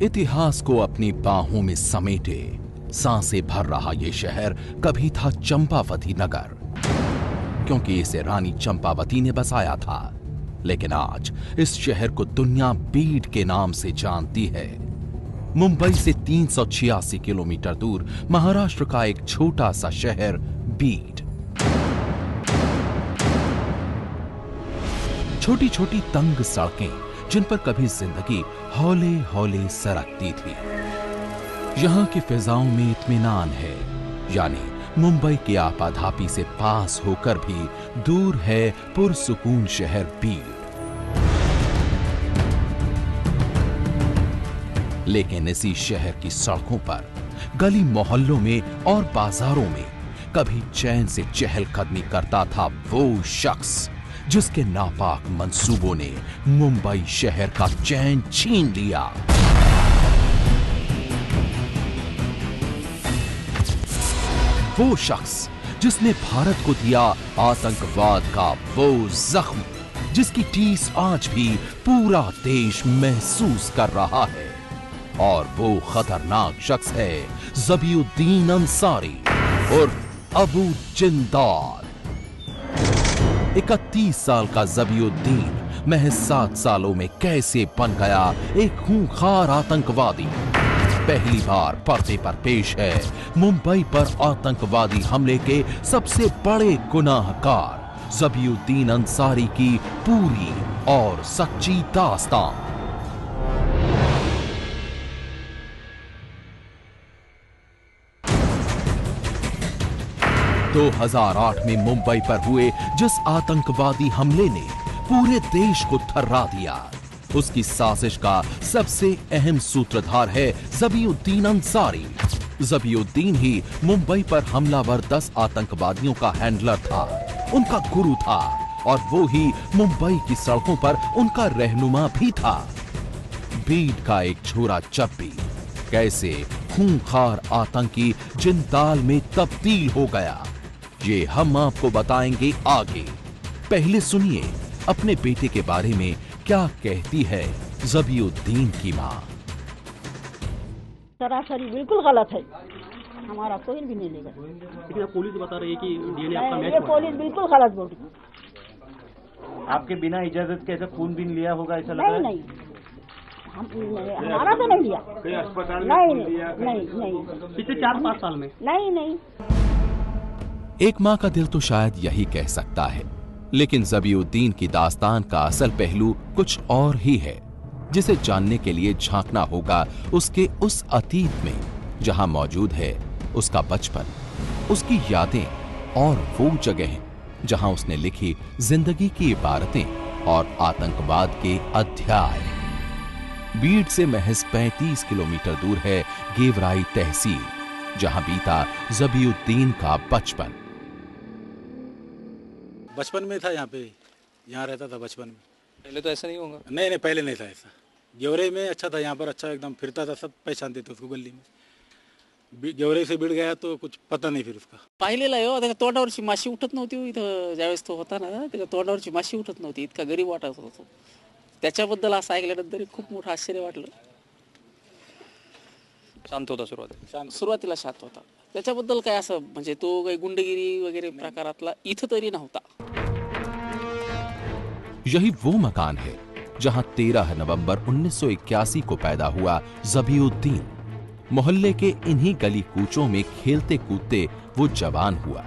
इतिहास को अपनी बाहों में समेटे सांसें भर रहा ये शहर कभी था चंपावती नगर, क्योंकि इसे रानी चंपावती ने बसाया था। लेकिन आज इस शहर को दुनिया बीड के नाम से जानती है। मुंबई से 386 किलोमीटर दूर महाराष्ट्र का एक छोटा सा शहर बीड। छोटी छोटी तंग सड़कें जिन पर कभी जिंदगी हौले हौले सरकती थी। यहां की फिजाओं में इत्मीनान है, यानी मुंबई के आपाधापी से पास होकर भी दूर है पुरसुकून शहर बीड। लेकिन इसी शहर की सड़कों पर, गली मोहल्लों में और बाजारों में कभी चैन से चहलकदमी करता था वो शख्स जिसके नापाक मंसूबों ने मुंबई शहर का चैन छीन लिया। वो शख्स जिसने भारत को दिया आतंकवाद का वो जख्म जिसकी टीस आज भी पूरा देश महसूस कर रहा है। और वो खतरनाक शख्स है ज़बीउद्दीन अंसारी और अबू जिंदाल। 31 साल का ज़बीउद्दीन महज 7 सालों में कैसे बन गया एक खूंखार आतंकवादी। पहली बार पर्दे पर पेश है मुंबई पर आतंकवादी हमले के सबसे बड़े गुनाहगार ज़बीउद्दीन अंसारी की पूरी और सच्ची दास्तान। तो 2008 में मुंबई पर हुए जिस आतंकवादी हमले ने पूरे देश को थर्रा दिया, उसकी साजिश का सबसे अहम सूत्रधार है ज़बीउद्दीन अंसारी। ज़बीउद्दीन ही मुंबई पर हमलावर 10 आतंकवादियों का हैंडलर था, उनका गुरु था और वो ही मुंबई की सड़कों पर उनका रहनुमा भी था। बीड का एक छोरा चप्पी कैसे खूंखार आतंकी जिंदाल में तब्दील हो गया, ये हम आपको बताएंगे आगे। पहले सुनिए अपने बेटे के बारे में क्या कहती है ज़बीउद्दीन की माँ। सरासरी बिल्कुल गलत है, हमारा कोई भी नहीं लेगा। लेकिन पुलिस बता रही है कि डीएनए आपका मैच ये पुलिस बिल्कुल गलत बोल रही। आपके बिना इजाजत के ऐसा खून भी लिया होगा ऐसा लग रहा है? नहीं, हमारा तो नहीं लिया। कहीं अस्पताल नहीं। पिछले 4-5 साल में? नहीं। एक माँ का दिल तो शायद यही कह सकता है, लेकिन ज़बीउद्दीन की दास्तान का असल पहलू कुछ और ही है, जिसे जानने के लिए झांकना होगा उसके उस अतीत में जहां मौजूद है उसका बचपन, उसकी यादें और वो जगह जहां उसने लिखी जिंदगी की इबारतें और आतंकवाद के अध्याय। बीड से महज 35 किलोमीटर दूर है गेवराई तहसील, जहां बीता ज़बीउद्दीन का बचपन। बचपन में था यहाँ रहता था बचपन में। पहले तो ऐसा नहीं होगा। नहीं, पहले नहीं था ऐसा। गेवरे में अच्छा था, यहाँ पर अच्छा एकदम फिरता था, सब पहचानते थे उसको गली में। गेवरे से बीड गया तो कुछ पता नाही फिर उसका। पाहिलेला आहे हो, त्याच्या तोंडावरची माशी उठत नव्हती हो इथं ज्यावेळेस तो होता ना, त्याच्या तोंडावरची माशी उठत नव्हती, इतका गरीब वाटत होता. त्याच्याबद्दल असं ऐकल्यानंतर खूप मोठं आश्चर्य वाटलं. शांत होता सुरुवातीला शांत होता. त्याच्याबद्दल काय असं म्हणजे तो काही गुंडगिरी वगैरे प्रकारातला इथं तरी नव्हता. यही वो मकान है जहां 13 नवंबर 1981 को पैदा हुआ ज़बीउद्दीन। मोहल्ले के इन्हीं गली कूचों में खेलते कूदते वो जवान हुआ,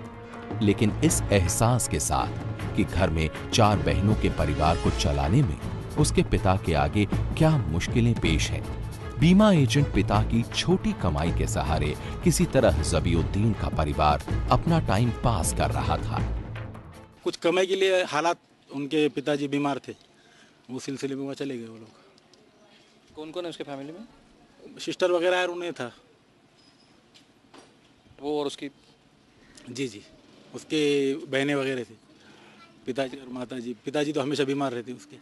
लेकिन इस एहसास के साथ कि घर में 4 बहनों के परिवार को चलाने में उसके पिता के आगे क्या मुश्किलें पेश हैं। बीमा एजेंट पिता की छोटी कमाई के सहारे किसी तरह ज़बीउद्दीन का परिवार अपना टाइम पास कर रहा था। कुछ कमाई के लिए हालात, उनके पिताजी बीमार थे, वो सिलसिले में वहाँ चले गए वो लोग। कौन कौन है उसके फैमिली में? सिस्टर वगैरह और उन्हें था वो और उसकी? जी, उसके बहनें वगैरह थी, पिताजी और माताजी। पिताजी तो हमेशा बीमार रहते उसके।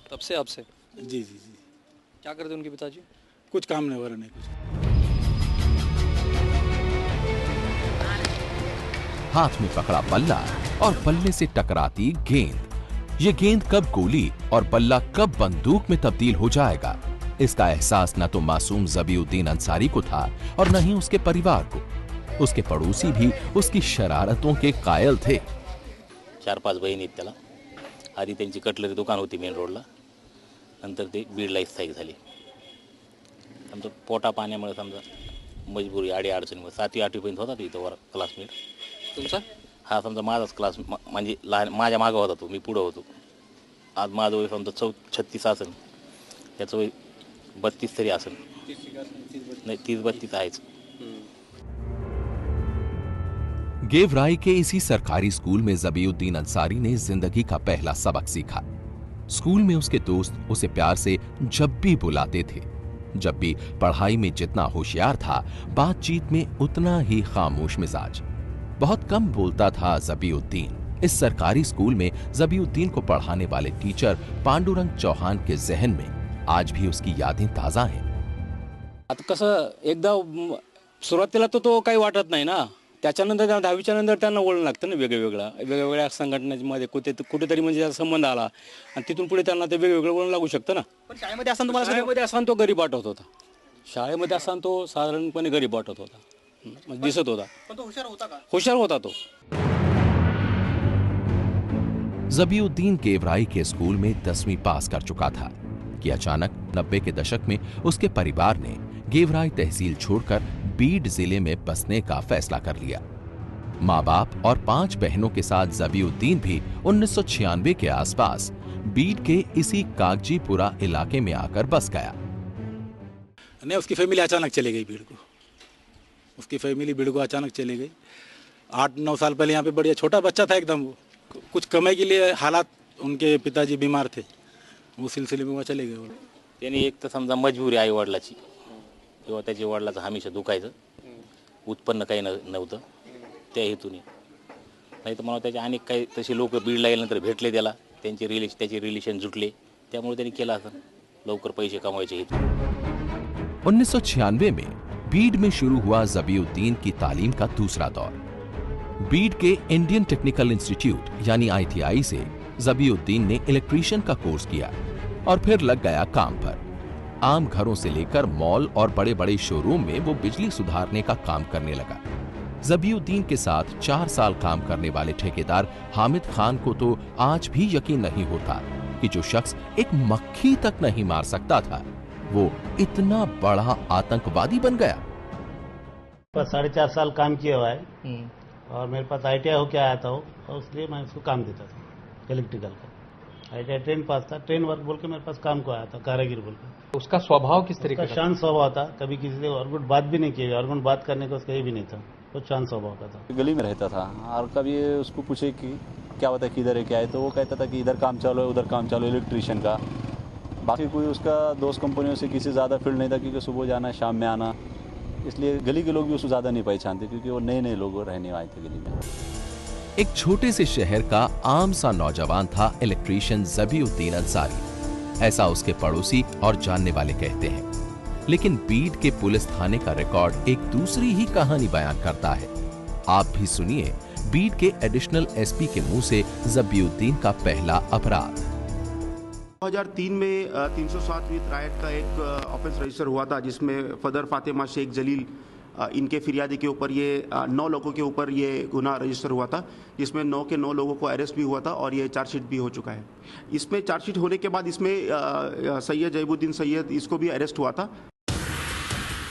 तब से आपसे? जी। क्या करते उनके पिताजी? कुछ काम नहीं वगैरह नहीं कुछ। हाथ में पकड़ा बल्ला और बल्ले से टकराती गेंद। ये गेंद कब गोली और बल्ला कब बंदूक में तब्दील हो जाएगा, इसका एहसास न तो मासूम ज़बीउद्दीन अंसारी को था और न ही उसके परिवार को। उसके पड़ोसी भी उसकी शरारतों के कायल थे। 4-5 बहिणी आहेत त्याला। आधी त्यांची कटलरी दुकान होती मेन रोडला, नंतर ते बीडला स्थायिक झाली। समजा पोटा पाण्यामुळे समजा मजबुरी आडी अडचणीमुळे 7वी-8वी पर्यंत होता तिथं वर क्लासमेट तुमचा? हा समजा माझाच क्लास म्हणजे लहान माझ्या मागं होता तो, मी पुढं होतो। आज माझं वय समजा 36 असेल, त्याचं वय 32 तरी असेल, नाही 30-32 आहेच। गेवराई के इसी सरकारी स्कूल में ज़बीउद्दीन अंसारी ने जिंदगी का पहला सबक सीखा। स्कूल में उसके दोस्त उसे प्यार से जब भी बुलाते थे। जब भी पढ़ाई में जितना होशियार था, बातचीत में उतना ही खामोश मिजाज। बहुत कम बोलता था ज़बीउद्दीन। इस सरकारी स्कूल में ज़बीउद्दीन को पढ़ाने वाले टीचर पांडुरंग चौहान के जहन में आज भी उसकी यादें ताजा हैं। आता कसं एकदा सुरुवातीला तो काही वाटत नाही ना, त्याच्यानंतर 10वीच्या नंतर त्यांना वळण लागतं ना वेगवेगळ्या संघटनेमध्ये कुठेतरी म्हणजे त्याचा संबंध आला आणि तिथून पुढे त्यांना ते वेगवेगळं वळण लागू शकतं ना। पण शाळेमध्ये असताना तुम्हाला शाळेमध्ये असताना तो गरीब वाटत होता, शाळेमध्ये असताना तो साधारणपणे गरीब वाटत होता, म्हणजे दिसत होता। पण तो हुशार होता का? हुशार होता तो। ज़बीउद्दीन गेवराई के स्कूल में 10वीं पास कर चुका था कि अचानक 90 के दशक में उसके परिवार ने गेवराई तहसील छोड़कर बीड जिले में बसने का फैसला कर लिया। माँ बाप और 5 बहनों के साथ ज़बीउद्दीन भी 1996 के आसपास बीड के इसी कागजीपुरा इलाके में आकर बस गया। नहीं, उसकी फैमिली अचानक चली गई बीड को। उसकी फैमिली बीड को अचानक चली गई। 8-9 साल पहले यहाँ पे बढ़िया छोटा बच्चा था एकदम, वो कुछ कमाई के लिए हालात, उनके पिताजी बीमार थे, वो सिलसिले में वो चले गए। त्यांनी एक तर समजा मजबुरी आई वडिलाची किंवा त्याच्या वडिलाचं हमेशा दुखायचं, उत्पन्न काही नव्हतं त्या हेतूने, नाही तर मला त्याच्या अनेक काही तसे लोक बीडला गेल्यानंतर भेटले त्याला, त्याचे रिलेशन जुटले, त्यामुळे त्यांनी केलं असं लवकर पैसे कमवायचे हेतू। 1996 में बीड में शुरू हुआ ज़बीउद्दीन की तालीम का दूसरा दौर। बीड के इंडियन टेक्निकल इंस्टीट्यूट यानी ITI से ज़बीउद्दीन ने इलेक्ट्रीशियन का कोर्स किया और फिर लग गया काम पर। आम घरों से लेकर मॉल और बड़े बड़े शोरूम में वो बिजली सुधारने का काम करने लगा। ज़बीउद्दीन के साथ 4 साल काम करने वाले ठेकेदार हामिद खान को तो आज भी यकीन नहीं होता कि जो शख्स एक मक्खी तक नहीं मार सकता था, वो इतना बड़ा आतंकवादी बन गया। 4.5 साल काम किया हुआ है और मेरे पास ITI होके आया था वो, और इसलिए मैं उसको काम देता था इलेक्ट्रिकल का। ITI ट्रेन पास था, ट्रेन वर्क बोल के मेरे पास काम को आया था, कारागिर बोल के। उसका स्वभाव किस तरीके का? शांत स्वभाव था, कभी किसी से ऑर्गुट बात भी नहीं की, ऑर्गुट बात करने को कहीं भी नहीं था, तो शांत स्वभाव का था। गली में रहता था और कभी उसको पूछे कि क्या होता है, किधर है क्या है, तो वो कहता था कि इधर काम चालू है, उधर काम चालू है इलेक्ट्रीशियन का। बाकी कोई उसका दोस्त कंपनियों से किसी ज़्यादा फील्ड नहीं था, क्योंकि सुबह जाना शाम में आना, इसलिए गली के लोग भी उसको ज़्यादा नहीं पहचानते, क्योंकि वो नए नए लोग रहने आए थे गली में। एक छोटे से शहर का आम सा नौजवान था इलेक्ट्रीशियन ज़बीउद्दीन अंसारी, ऐसा उसके पड़ोसी और जानने वाले कहते हैं। लेकिन बीड के पुलिस थाने का रिकॉर्ड एक दूसरी ही कहानी बयान करता है। आप भी सुनिए बीड के एडिशनल SP के मुंह से ज़बीउद्दीन का पहला अपराध। 2003 में 307 विद रायट का एक ऑफेंस रजिस्टर हुआ था, जिसमें फदर फातिमा शेख जलील इनके फिरियादी के ऊपर ये 9 लोगों के ऊपर ये गुनाह रजिस्टर हुआ था, जिसमें 9 के 9 लोगों को अरेस्ट भी हुआ था और ये चार्जशीट भी हो चुका है। इसमें चार्जशीट होने के बाद इसमें सैयद जैबुद्दीन सैयद इसको भी अरेस्ट हुआ था।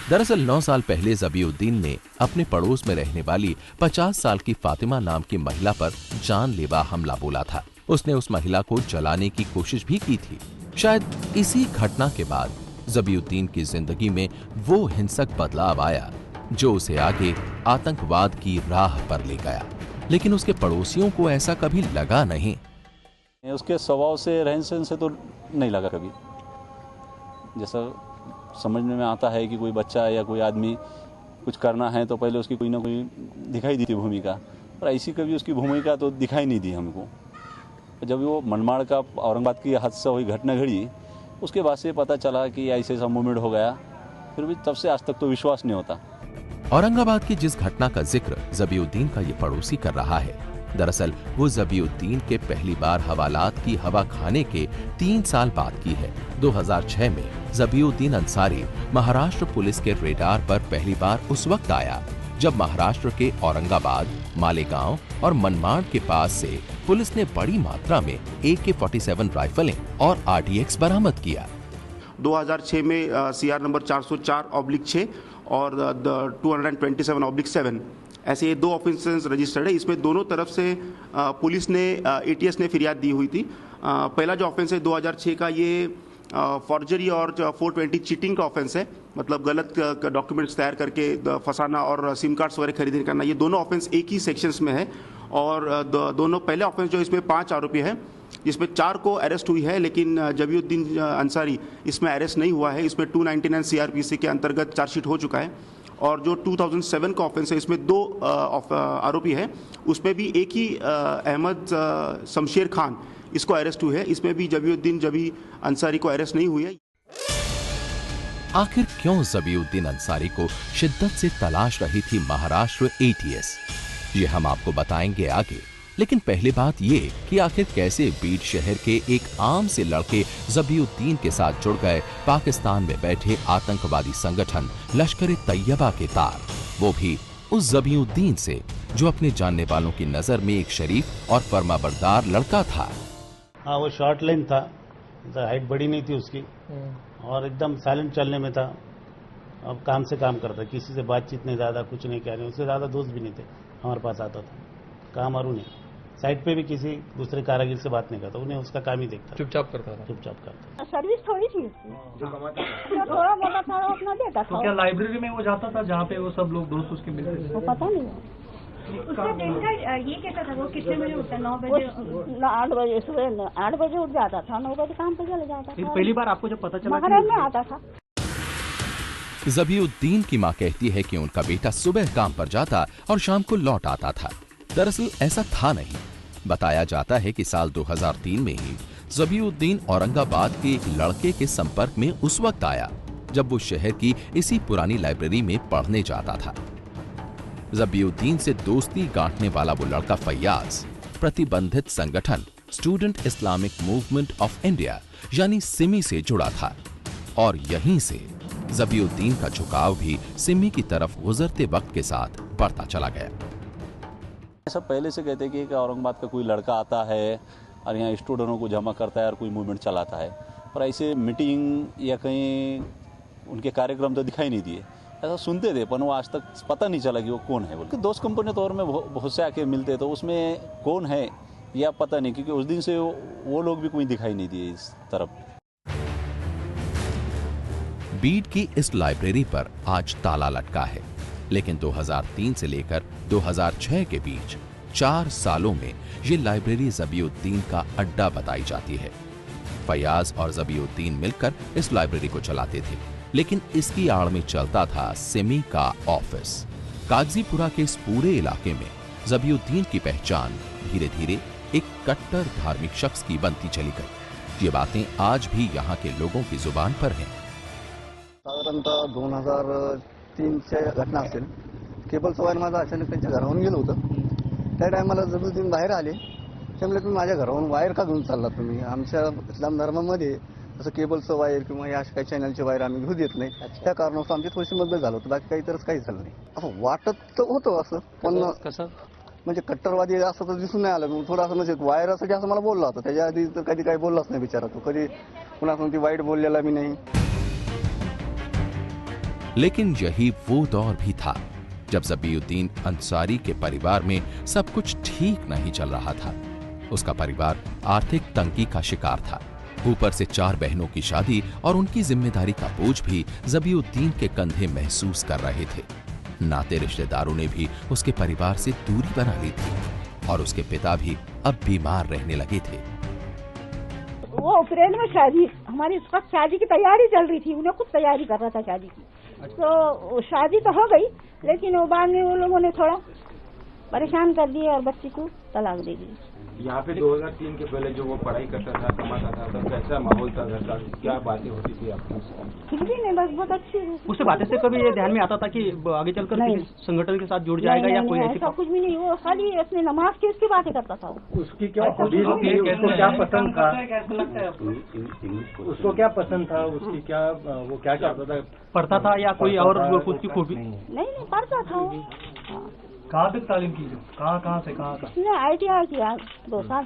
दरअसल 9 साल पहले ज़बीउद्दीन ने अपने पड़ोस में रहने वाली 50 साल की फातिमा नाम की महिला पर जानलेवा हमला बोला था। उसने उस महिला को जलाने की कोशिश भी की थी। शायद इसी घटना के बाद ज़बीउद्दीन की जिंदगी में वो हिंसक बदलाव आया जो उसे आगे आतंकवाद की राह पर ले गया। लेकिन उसके पड़ोसियों को ऐसा कभी लगा नहीं। उसके स्वभाव से, रहन सहन से तो नहीं लगा कभी। जैसा समझने में आता है कि कोई बच्चा या कोई आदमी कुछ करना है तो पहले उसकी कोई ना कोई दिखाई दी थी भूमिका, और ऐसी कभी उसकी भूमिका तो दिखाई नहीं दी हमको। जब वो मनमाड़ का औरंगाबाद की हादसा हुई, घटना घड़ी, उसके बाद से पता चला कि ऐसे ऐसा मूवमेंट हो गया, फिर भी तब से आज तक तो विश्वास नहीं होता। औरंगाबाद की जिस घटना का जिक्र ज़बीउद्दीन का ये पड़ोसी कर रहा है, दरअसल वो ज़बीउद्दीन के पहली बार हवालात की हवा खाने के 3 साल बाद की है। 2006 में ज़बीउद्दीन अंसारी महाराष्ट्र पुलिस के रेडार पर पहली बार उस वक्त आया जब महाराष्ट्र के औरंगाबाद, मालेगांव और मनमाड़ के पास से पुलिस ने बड़ी मात्रा में AK-47 राइफलें और RDX बरामद किया। 2006 में CR नंबर 404/6 और 227/7 ऐसे ये 2 ऑफेंसेस रजिस्टर्ड है। इसमें दोनों तरफ से पुलिस ने ATS ने फिरियाद दी हुई थी। पहला जो ऑफेंस है 2006 का, ये फॉर्जरी और 420 चीटिंग का ऑफेंस है, मतलब गलत डॉक्यूमेंट्स तैयार करके फंसाना और सिम कार्ड्स वगैरह खरीदने करना। ये दोनों ऑफेंस एक ही सेक्शंस में है और दोनों पहले ऑफेंस जो इसमें 5 आरोपी है, जिसमें 4 को अरेस्ट हुई है, लेकिन ज़बीउद्दीन अंसारी इसमें अरेस्ट नहीं हुआ है। इसमें 299 CRPC के अंतर्गत चार्जशीट हो चुका है। और जो 2007 का ऑफेंस है, इसमें 2 आरोपी है, उसमें भी एक ही अहमद शमशेर खान इसको अरेस्ट हुए है। इसमें भी ज़बीउद्दीन अंसारी को अरेस्ट नहीं हुई है। आखिर क्यों ज़बीउद्दीन अंसारी को शिद्दत से तलाश रही थी महाराष्ट्र ATS, ये हम आपको बताएंगे आगे। लेकिन पहली बात ये कि आखिर कैसे बीड शहर के एक आम से लड़के ज़बीउद्दीन के साथ जुड़ गए पाकिस्तान में बैठे आतंकवादी संगठन लश्कर-ए-तैयबा के तार, वो भी उस ज़बीउद्दीन से जो अपने जानने वालों की नजर में एक शरीफ और फर्माबरदार लड़का था। हाँ, वो शॉर्ट लाइन था, हाइट बड़ी नहीं थी उसकी और एकदम साइलेंट चलने में था। अब काम से काम करता, किसी से बातचीत नहीं, ज्यादा कुछ नहीं कह रहे। उससे ज्यादा दोस्त भी नहीं थे, हमारे पास आता था, काम और नहीं। साइड पे भी किसी दूसरे कारागिर से बात नहीं करता, उन्हें उसका काम ही देखता, चुपचाप करता था। चुपचाप करता। सर्विस थोड़ी थी उसकी, थोड़ा मोटा था अपना देता था। तो क्या लाइब्रेरी में वो जाता था जहाँ पे वो सब लोग दोस्त उसके मिलते थे? वो पता नहीं। उसका दिन का ये कैसा था? वो कितने बजे उठता? 9 बजे? 8 बजे सुबह 8 बजे उठ जाता था, 9 बजे काम पे चले जाता था। पहली बार आपको जब पता चला महाराज में आता था। ज़बीउद्दीन की मां कहती है कि उनका बेटा सुबह काम पर जाता और शाम को लौट आता था। दरअसल ऐसा था नहीं। बताया जाता है कि साल 2003 में ही ज़बीउद्दीन औरंगाबाद के एक लड़के के संपर्क में उस वक्त आया जब वो शहर की इसी पुरानी लाइब्रेरी में पढ़ने जाता था। ज़बीउद्दीन से दोस्ती गांठने वाला वो लड़का फैयाज प्रतिबंधित संगठन student Islamic movement of India यानी सिमी से जुड़ा था और यहीं से ज़बीउद्दीन का झुकाव भी सिमी की तरफ गुजरते वक्त के साथ बढ़ता चला गया। सब पहले से कहते हैं कि औरंगाबाद का कोई लड़का आता है और यहाँ स्टूडेंटों को जमा करता है और कोई मूवमेंट चलाता है, पर ऐसे मीटिंग या कहीं उनके कार्यक्रम तो दिखाई नहीं दिए। ऐसा सुनते थे पर वो आज तक पता नहीं चला कि वो कौन है। बोल दोस्त कंपनी तौर में बहुत से आके मिलते तो उसमें कौन है या पता नहीं, क्योंकि उस दिन से वो लोग भी कोई दिखाई नहीं दिए इस तरफ। बीड की इस लाइब्रेरी पर आज ताला लटका है, लेकिन 2003 से लेकर 2006 के बीच 4 सालों में ये लाइब्रेरी ज़बीउद्दीन का अड्डा बताई जाती है। फैयाज और ज़बीउद्दीन मिलकर इस लाइब्रेरी को चलाते थे, लेकिन इसकी आड़ में चलता था सिमी का ऑफिस। कागजीपुरा के इस पूरे इलाके में ज़बीउद्दीन की पहचान धीरे धीरे एक कट्टर धार्मिक शख्स की बनती चली गई। ये बातें आज भी यहाँ के लोगों की जुबान पर हैं। साधारणतः 2003च्या घटना असेल। केबल सवार माझा अचानक त्यांच्या घरावरून गेलो होतं। त्या टायमाला ज़बीउद्दीन बाहेर आले, त्यामुळे तुम्ही माझ्या घरावरून वायर का घेऊन चालला तुम्ही? आमच्या इस्लाम धर्मामध्ये असं केबलचं वायर किंवा या काही चॅनलचे वायर आम्ही घेऊ देत नाही। त्या कारणास्तव आमची थोडीशी मतभेद झालं होतं, बाकी काही तरच काही झालं नाही। असं वाटत तर होतं असं, पण कसं म्हणजे कट्टरवादी असं तर दिसून नाही आलं। थोडं असं म्हणजे वायरासाठी असं मला बोलला होता, त्याच्या आधी तर कधी काही बोललाच नाही बिचारा तो, कधी कुणाकडून ती वाईट बोललेला भी नहीं। लेकिन यही वो दौर भी था जब ज़बीउद्दीन अंसारी के परिवार में सब कुछ ठीक नहीं चल रहा था। उसका परिवार आर्थिक तंगी का शिकार था। ऊपर से 4 बहनों की शादी और उनकी जिम्मेदारी का बोझ भी ज़बीउद्दीन के कंधे महसूस कर रहे थे। नाते रिश्तेदारों ने भी उसके परिवार से दूरी बना ली थी और उसके पिता भी अब बीमार रहने लगे थे। वो अप्रैल में शादी, हमारी उस वक्त शादी की तैयारी चल रही थी, उन्हें खुद तैयारी कर रहा था शादी की। तो शादी तो हो गई, लेकिन वो बाद में वो लोगों ने थोड़ा परेशान कर दिए और बच्ची को तलाक दे दी। यहाँ पे 2003 के पहले जो वो पढ़ाई करता था, कमाता था, तो कैसा माहौल था घर का, क्या बातें होती थी आपकी? कुछ भी नहीं, बस बहुत अच्छी है। उससे बातें से कभी ये ध्यान में आता था कि आगे चलकर किसी संगठन के साथ जुड़ जाएगा या कोई ऐसी? ऐसा कुछ भी नहीं, वो खाली अपने नमाज की उसकी बातें करता था। उसकी क्या उसको क्या पसंद था? उसको क्या पसंद था? उसकी क्या, वो क्या करता था? पढ़ता था या कोई और कुछ की खूबी? नहीं, पढ़ता था वो। कहाँ तक तालीम की? कहाँ से कहाँ तक? उसने ITI किया 2 साल,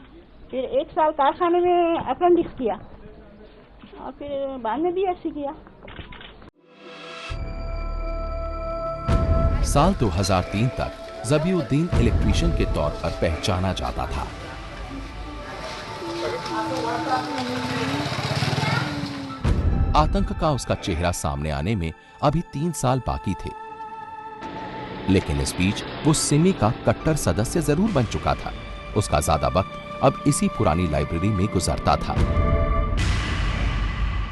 फिर 1 साल कारखाने में अप्रेंटिस किया और फिर बाद में BSc किया। साल 2003 तक ज़बीउद्दीन इलेक्ट्रीशियन के तौर पर पहचाना जाता था। आतंक का उसका चेहरा सामने आने में अभी 3 साल बाकी थे, लेकिन इस बीच वो सिमी का कट्टर सदस्य जरूर बन चुका था। उसका ज्यादा वक्त अब इसी पुरानी लाइब्रेरी में गुजरता था।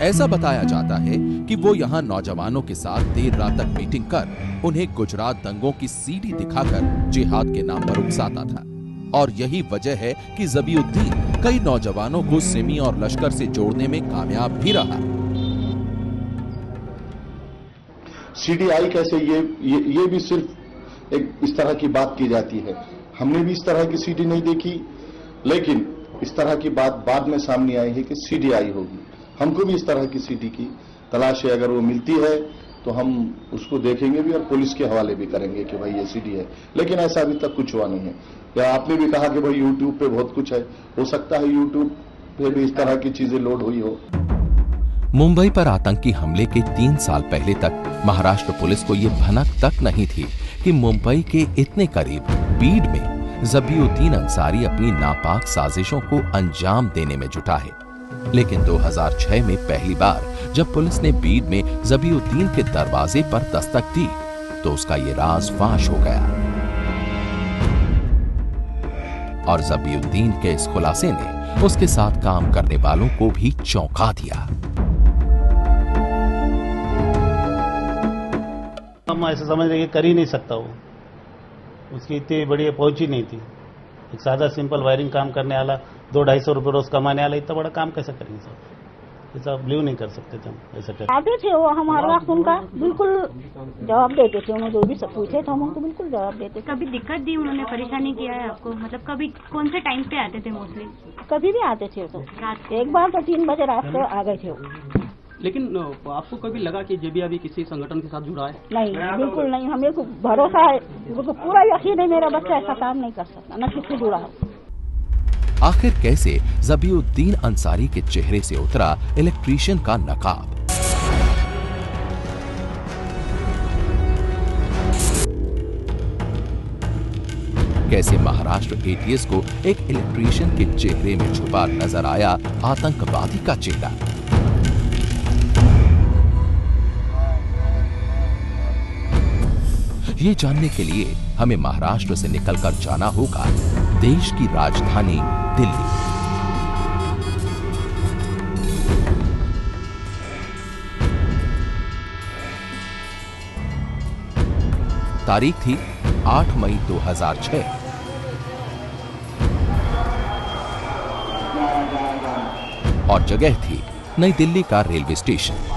ऐसा बताया जाता है कि वो यहाँ नौजवानों के साथ देर रात तक मीटिंग कर उन्हें गुजरात दंगों की CD दिखाकर जिहाद के नाम पर उकसाता था। और यही वजह है कि ज़बीउद्दीन कई नौजवानों को सिमी और लश्कर से जोड़ने में कामयाब भी रहा। CDI कैसे, ये भी सिर्फ एक इस तरह की बात की जाती है। हमने भी इस तरह की CD नहीं देखी, लेकिन इस तरह की बात बाद में सामने आई है कि CDI होगी। हमको भी इस तरह की CD की तलाश है, अगर वो मिलती है तो हम उसको देखेंगे भी और पुलिस के हवाले भी करेंगे कि भाई ये CD है, लेकिन ऐसा अभी तक कुछ हुआ नहीं है। या आपने भी कहा कि भाई YouTube पे बहुत कुछ है, हो सकता है YouTube पे भी इस तरह की चीजें लोड हुई हो। मुंबई पर आतंकी हमले के 3 साल पहले तक महाराष्ट्र पुलिस को यह भनक तक नहीं थी कि मुंबई के इतने करीब बीड में ज़बीउद्दीन अंसारी अपनी नापाक साजिशों को अंजाम देने में जुटा है। लेकिन 2006 में पहली बार जब पुलिस ने बीड में ज़बीउद्दीन के दरवाजे पर दस्तक दी तो उसका ये राज फाश हो गया और ज़बीउद्दीन के इस खुलासे ने उसके साथ काम करने वालों को भी चौंका दिया। हम ऐसे समझ रहे कर ही नहीं सकता वो, उसकी इतनी बड़ी पहुंच ही नहीं थी। एक सादा सिंपल वायरिंग काम करने वाला 200-250 रुपये रोज कमाने वाला इतना बड़ा काम कैसे करेंगे सर? ऐसा बिलीव नहीं कर सकते थे हम ऐसा कर। आते थे वो, हम हर वक्त उनका बिल्कुल जवाब देते थे। उन्होंने जो भी सब पूछे थे हम उनको बिल्कुल जवाब देते थे। कभी दिक्कत दी उन्होंने, परेशानी किया है आपको? मतलब कभी कौन से टाइम पे आते थे मोस्टली? कभी भी आते थे तो रात, एक बार तो 3 बजे रात को आ गए थे वो। लेकिन आपको कभी लगा कि जेबी अभी किसी संगठन के साथ जुड़ा है? नहीं, बिल्कुल नहीं। हमें को भरोसा है, मुझे पूरा यकीन है मेरा बच्चा ऐसा काम नहीं कर सकता, न किससे जुड़ा है। आखिर कैसे ज़बीउद्दीन अंसारी के चेहरे से उतरा इलेक्ट्रीशियन का नकाब? कैसे महाराष्ट्र ATS को एक इलेक्ट्रीशियन के चेहरे में छुपा नजर आया आतंकवादी का चेहरा? ये जानने के लिए हमें महाराष्ट्र से निकलकर जाना होगा देश की राजधानी दिल्ली। तारीख थी 8 मई 2006। और जगह थी नई दिल्ली का रेलवे स्टेशन।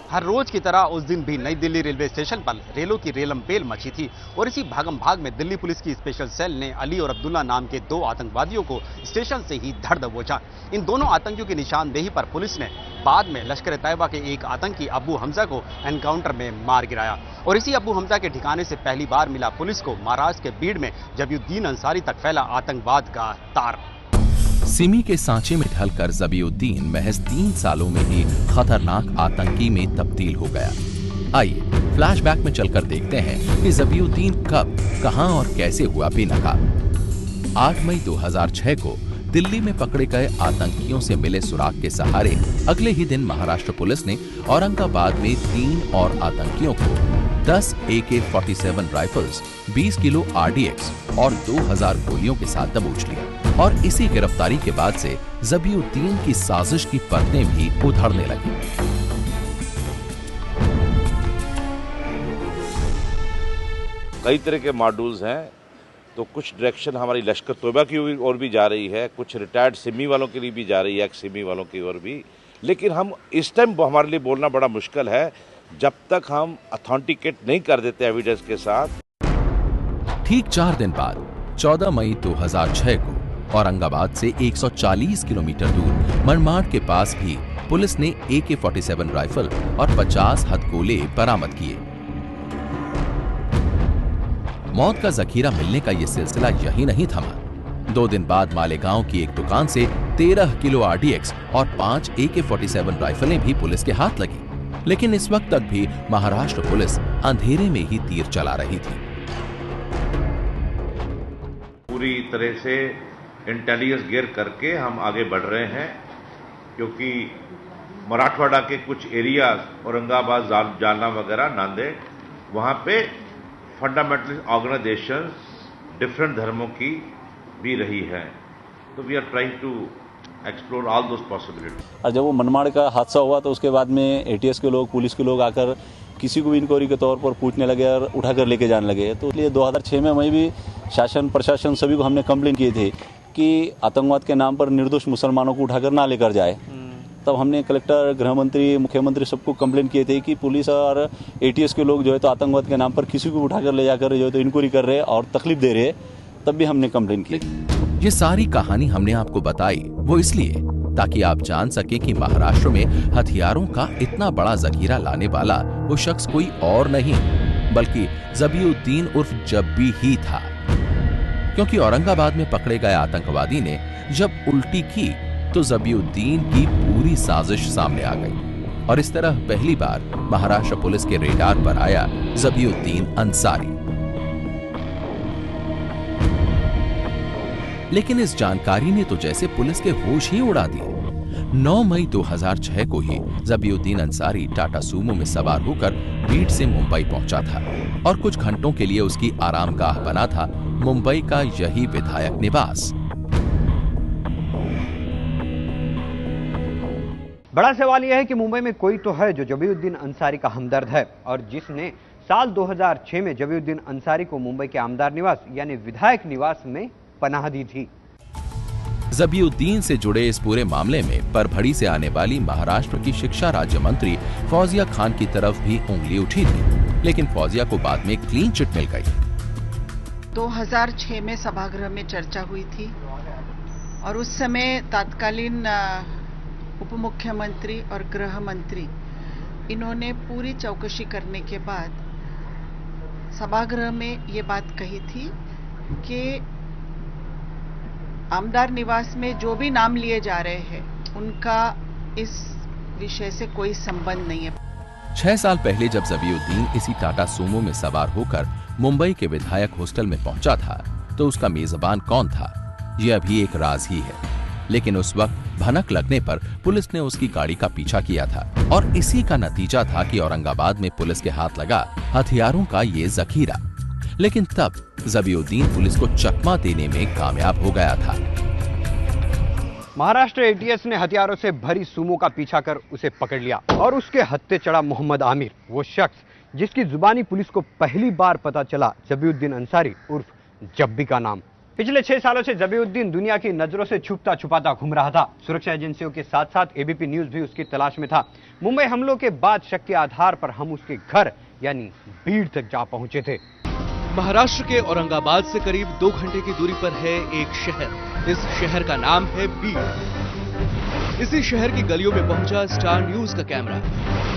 हर रोज की तरह उस दिन भी नई दिल्ली रेलवे स्टेशन पर रेलों की रेलमपेल मची थी और इसी भागम भाग में दिल्ली पुलिस की स्पेशल सेल ने अली और अब्दुल्ला नाम के 2 आतंकवादियों को स्टेशन से ही धड़ दबोचा। इन दोनों आतंकियों की निशानदेही पर पुलिस ने बाद में लश्कर तैयबा के एक आतंकी अबू हमजा को एनकाउंटर में मार गिराया और इसी अबू हमजा के ठिकाने से पहली बार मिला पुलिस को महाराष्ट्र के बीड में ज़बीउद्दीन अंसारी तक फैला आतंकवाद का तार। सिमी के सांचे में ढलकर ज़बीउद्दीन महज 3 सालों में ही खतरनाक आतंकी में तब्दील हो गया। आइए फ्लैशबैक में चलकर देखते हैं कि ज़बीउद्दीन कब, कहां और कैसे हुआ बेनकाब। 8 मई 2006 को दिल्ली में पकड़े गए आतंकियों से मिले सुराग के सहारे अगले ही दिन महाराष्ट्र पुलिस ने औरंगाबाद में 3 और आतंकियों को 10 AK-47 राइफल्स, 20 किलो RDX और 2000 गोलियों के साथ दबोच लिया। और इसी गिरफ्तारी के बाद से ज़बीउद्दीन की साजिश की परतें भी उधड़ने लगी। कई तरह के मॉड्यूल्स हैं तो कुछ डायरेक्शन हमारी लश्कर तोयबा की ओर भी जा रही है, कुछ रिटायर्ड सिमी वालों के लिए भी जा रही है, एक्स सिमी वालों की ओर भी। लेकिन हम इस टाइम हमारे लिए बोलना बड़ा मुश्किल है जब तक हम ऑथेंटिकेट नहीं कर देते एविडेंस के साथ। ठीक 4 दिन बाद 14 मई 2006 को औरंगाबाद से 140 किलोमीटर दूर मनमाड़ के पास भी पुलिस ने AK-47 राइफल और 50 हथगोले बरामद किए। मौत का जखीरा मिलने का यह सिलसिला यही नहीं थमा। 2 दिन बाद मालेगांव की एक दुकान से 13 किलो RDX और 5 AK-47 राइफलें भी पुलिस के हाथ लगी। लेकिन इस वक्त तक भी महाराष्ट्र पुलिस अंधेरे में ही तीर चला रही थी। पूरी तरह से इंटेलिजेंस गेयर करके हम आगे बढ़ रहे हैं, क्योंकि मराठवाड़ा के कुछ एरियाज, औरंगाबाद, जालना वगैरह, नांदेड़, वहां पे फंडामेंटलिस्ट ऑर्गेनाइजेशंस डिफरेंट धर्मों की भी रही है। तो we are trying to explore all those possibilities. और जब वो मनमाड़ का हादसा हुआ तो उसके बाद में ATS के लोग, पुलिस के लोग आकर किसी को भी इंक्वायरी के तौर पर पूछने लगे और उठाकर लेके जाने लगे। तो इसलिए 2006 में मैं भी शासन प्रशासन सभी को हमने कंप्लेंट किए थे कि आतंकवाद के नाम पर निर्दोष मुसलमानों को उठाकर ना लेकर जाए। तब हमने कलेक्टर, गृह मंत्री, मुख्यमंत्री सबको कंप्लेंट किए थे कि पुलिस और ATS के लोग जो है तो आतंकवाद के नाम पर किसी को उठाकर ले जाकर जो है तो इंक्वायरी कर रहे हैं और तकलीफ दे रहे हैं। तब भी हमने कंप्लेंट की। ये सारी कहानी हमने आपको बताई वो इसलिए ताकि आप जान सके कि महाराष्ट्र में हथियारों का इतना बड़ा जखीरा लाने वाला वो शख्स कोई और नहीं बल्कि ज़बीउद्दीन उर्फ जब्बी ही था। क्योंकि औरंगाबाद में पकड़े गए आतंकवादी ने जब उल्टी की तो ज़बीउद्दीन की पूरी साजिश सामने आ गई और इस तरह पहली बार महाराष्ट्र पुलिस के रेडार पर आया ज़बीउद्दीन अंसारी। लेकिन इस जानकारी ने तो जैसे पुलिस के होश ही उड़ा दिए। 9 मई 2006 को ही ज़बीउद्दीन अंसारी टाटा सूमो में सवार होकर बीड से मुंबई पहुंचा था और कुछ घंटों के लिए उसकी आरामगाह बना था मुंबई का यही विधायक निवास। बड़ा सवाल यह है कि मुंबई में कोई तो है जो ज़बीउद्दीन अंसारी का हमदर्द है और जिसने साल 2006 में ज़बीउद्दीन अंसारी को मुंबई के आमदार निवास यानी विधायक निवास में पनाह दी थी। ज़बीउद्दीन से जुड़े इस पूरे मामले में परभड़ी से आने वाली महाराष्ट्र की शिक्षा राज्य मंत्री फौजिया खान की तरफ भी उंगली उठी थी, लेकिन फौजिया को बाद में क्लीन चिट मिल गई। 2006 में सभागृह में चर्चा हुई थी और उस समय तत्कालीन उप मुख्यमंत्री और गृह मंत्री इन्होंने पूरी चौकसी करने के बाद सभागृह में ये बात कही थी कि आमदार निवास में जो भी नाम लिए जा रहे हैं उनका इस विषय से कोई संबंध नहीं है। 6 साल पहले जब ज़बीउद्दीन इसी टाटा सूमो में सवार होकर मुंबई के विधायक हॉस्टल में पहुंचा था तो उसका मेजबान कौन था ये अभी एक राज ही है। लेकिन उस वक्त भनक लगने पर पुलिस ने उसकी गाड़ी का पीछा किया था और इसी का नतीजा था कि औरंगाबाद में पुलिस के हाथ लगा हथियारों का ये जखीरा। लेकिन तब ज़बीउद्दीन पुलिस को चकमा देने में कामयाब हो गया था। महाराष्ट्र ATS ने हथियारों से भरी सूमो का पीछा कर उसे पकड़ लिया और उसके हत्थे चढ़ा मोहम्मद आमिर, वो शख्स जिसकी जुबानी पुलिस को पहली बार पता चला ज़बीउद्दीन अंसारी उर्फ जब्बी का नाम। पिछले 6 सालों से ज़बीउद्दीन दुनिया की नजरों से छुपता छुपाता घूम रहा था। सुरक्षा एजेंसियों के साथ साथ ABP न्यूज भी उसकी तलाश में था। मुंबई हमलों के बाद शक के आधार पर हम उसके घर यानी बीड तक जा पहुंचे थे। महाराष्ट्र के औरंगाबाद से करीब 2 घंटे की दूरी पर है एक शहर। इस शहर का नाम है बीड। इसी शहर की गलियों में पहुंचा स्टार न्यूज का कैमरा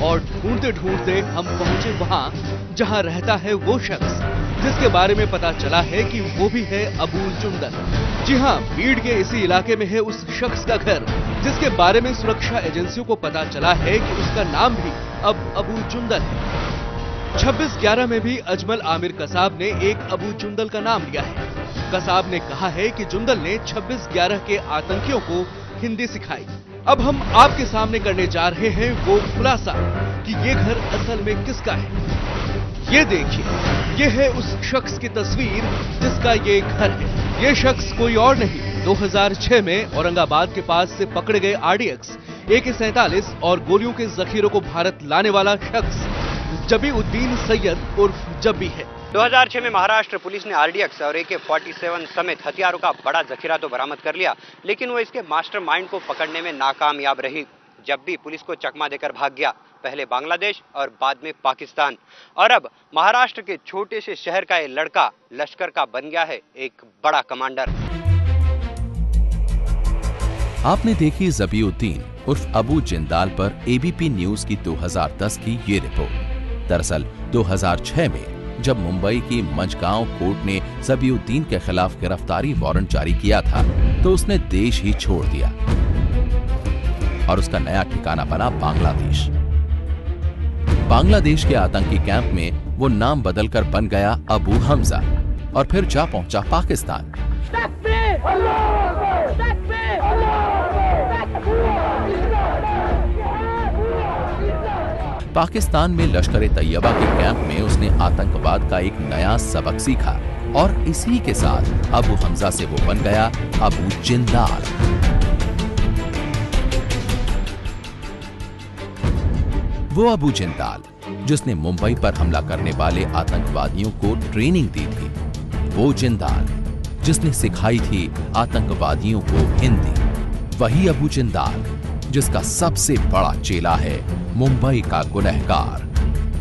और ढूंढते ढूंढते हम पहुंचे वहां जहां रहता है वो शख्स जिसके बारे में पता चला है कि वो भी है अबू जुंदल। जी हां, बीड के इसी इलाके में है उस शख्स का घर जिसके बारे में सुरक्षा एजेंसियों को पता चला है कि उसका नाम भी अब अबू जुंदल है। 26/11 में भी अजमल आमिर कसाब ने एक अबू जुंदल का नाम लिया है। कसाब ने कहा है कि जुंदल ने 26/11 के आतंकियों को हिंदी सिखाई। अब हम आपके सामने करने जा रहे हैं वो खुलासा कि ये घर असल में किसका है। ये देखिए, ये है उस शख्स की तस्वीर जिसका ये घर है। ये शख्स कोई और नहीं, 2006 में औरंगाबाद के पास से पकड़े गए RDX, AK-47 और गोलियों के जखीरों को भारत लाने वाला शख्स ज़बीउद्दीन सैयद उर्फ जब्बी है। 2006 में महाराष्ट्र पुलिस ने आरडीएक्स और AK-47 समेत हथियारों का बड़ा जखीरा तो बरामद कर लिया, लेकिन वो इसके मास्टरमाइंड को पकड़ने में नाकामयाब रही। जब भी पुलिस को चकमा देकर भाग गया, पहले बांग्लादेश और बाद में पाकिस्तान, और अब महाराष्ट्र के छोटे से शहर का ये लड़का लश्कर का बन गया है एक बड़ा कमांडर। आपने देखी ज़बीउद्दीन उर्फ अबू जिंदाल पर एबीपी न्यूज की 2010 की ये रिपोर्ट। दरअसल 2006 में जब मुंबई की मंझगांव कोर्ट ने ज़बीउद्दीन के खिलाफ गिरफ्तारी वारंट जारी किया था तो उसने देश ही छोड़ दिया और उसका नया ठिकाना बना बांग्लादेश। बांग्लादेश के आतंकी कैंप में वो नाम बदलकर बन गया अबू हमजा और फिर जा पहुंचा पाकिस्तान। पाकिस्तान में लश्कर-ए-तैयबा के कैंप में उसने आतंकवाद का एक नया सबक सीखा और इसी के साथ अबू हमजा से वो बन गया अबू जिंदाल। वो अबू जिंदाल जिसने मुंबई पर हमला करने वाले आतंकवादियों को ट्रेनिंग दी थी, वो जिंदाल जिसने सिखाई थी आतंकवादियों को हिंदी, वही अबू जिंदाल जिसका सबसे बड़ा चेला है मुंबई का गुनहगार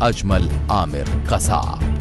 अजमल आमिर कसाब।